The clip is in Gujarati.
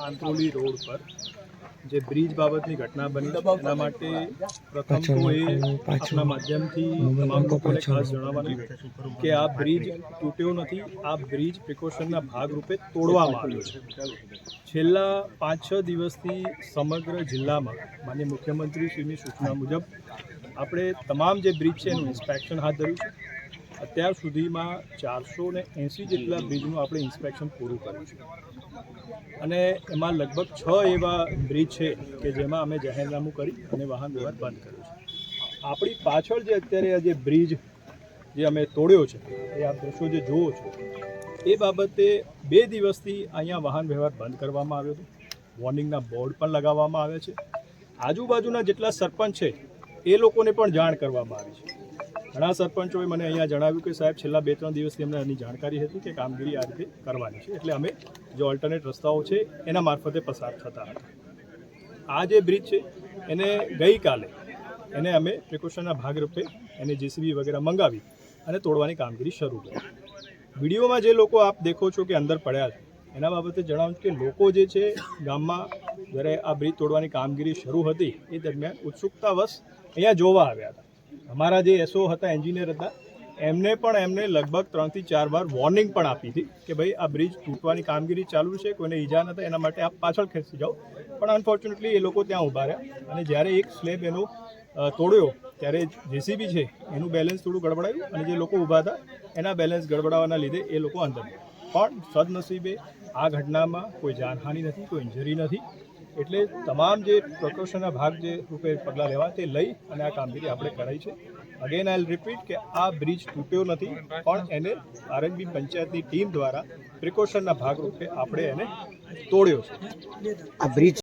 આંત્રોલી રોડ પર જે બ્રિજ બાબતની ઘટના બની છે એના માટે પ્રથમ તો એ આપના માધ્યમથી તમામ લોકોને ખાસ જણાવવાનું કે આ બ્રિજ તૂટ્યો નથી, આ બ્રિજ પ્રિકોશનના ભાગરૂપે તોડવામાં આવ્યો છે। છેલ્લા 5-6 દિવસથી સમગ્ર જિલ્લામાં માનનીય મુખ્યમંત્રીશ્રીની સૂચના મુજબ આપણે તમામ જે બ્રિજ છે એનું ઇન્સ્પેક્શન હાથ ધર્યું છે। અત્યાર સુધીમાં 480 જેટલા બ્રિજનું આપણે ઇન્સ્પેક્શન પૂરું કર્યું છે અને એમાં લગભગ 6 એવા બ્રિજ છે કે જેમાં અમે જાહેરનામું કરી અને વાહન વ્યવહાર બંધ કર્યો છે। આપણી પાછળ જે અત્યારે આ જે બ્રિજ જે અમે તોડ્યો છે એ આપ દ્રશ્યો જે જુઓ છો એ બાબતે 2 દિવસથી અહીંયા વાહન વ્યવહાર બંધ કરવામાં આવ્યો હતો। વોર્નિંગના બોર્ડ પણ લગાવવામાં આવ્યા છે। આજુબાજુના જેટલા સરપંચ છે એ લોકોને પણ જાણ કરવામાં આવી છે। ઘણા સરપંચોએ મને અહીંયા જણાવ્યું કે સાહેબ છેલ્લા 2-3 દિવસથી અમને આની જાણકારી હતી કે કામગીરી આ રીતે કરવાની છે, એટલે અમે જે ઓલ્ટરનેટ રસ્તાઓ છે એના મારફતે પસાર થતા હતા। આ જે બ્રિજ છે એને ગઈકાલે એને અમે પ્રિકોશનના ભાગરૂપે એને જેસીબી વગેરે મંગાવી અને તોડવાની કામગીરી શરૂ કરી। વિડીયોમાં જે લોકો આપ દેખો છો કે અંદર પડ્યા છે એના બાબતે જણાવું કે લોકો જે છે ગામમાં જ્યારે આ બ્રિજ તોડવાની કામગીરી શરૂ હતી એ દરમિયાન ઉત્સુકતાવશ અહીંયા જોવા આવ્યા હતા। અમારા જે એસઓ હતા, એન્જિનિયર હતા, એમને લગભગ 3 થી 4 વાર વોર્નિંગ પણ આપી હતી કે ભાઈ આ બ્રિજ તૂટવાની કામગીરી ચાલુ છે, કોઈને ઈજા ન થાય એના માટે આપ પાછળ ખેંચી જાઓ, પણ અનફોર્ચ્યુનેટલી એ લોકો ત્યાં ઊભા રહ્યા અને જ્યારે એક સ્લેબ એનો તોડ્યો ત્યારે જેસીબી છે એનું બેલેન્સ થોડું ગડબડાયું અને જે લોકો ઊભા હતા એના બેલેન્સ ગડબડાવાના લીધે એ લોકો અંદર પણ સદનસીબે આ ઘટનામાં કોઈ જાનહાનિ નથી, કોઈ ઇન્જરી નથી। એટલે તમામ જે પ્રિકોશનના ભાગ જે રૂપે પગલાં લેવા તે લઈ અને આ કામગીરી આપણે કરાઈ છે। અગેન આઈ વિલ રિપીટ કે આ બ્રિજ તૂટ્યો નથી, પણ એને આરએનબી પંચાયતની ટીમ દ્વારા પ્રિકોશનના ભાગરૂપે આપણે એને તોડ્યો છે। આ બ્રિજ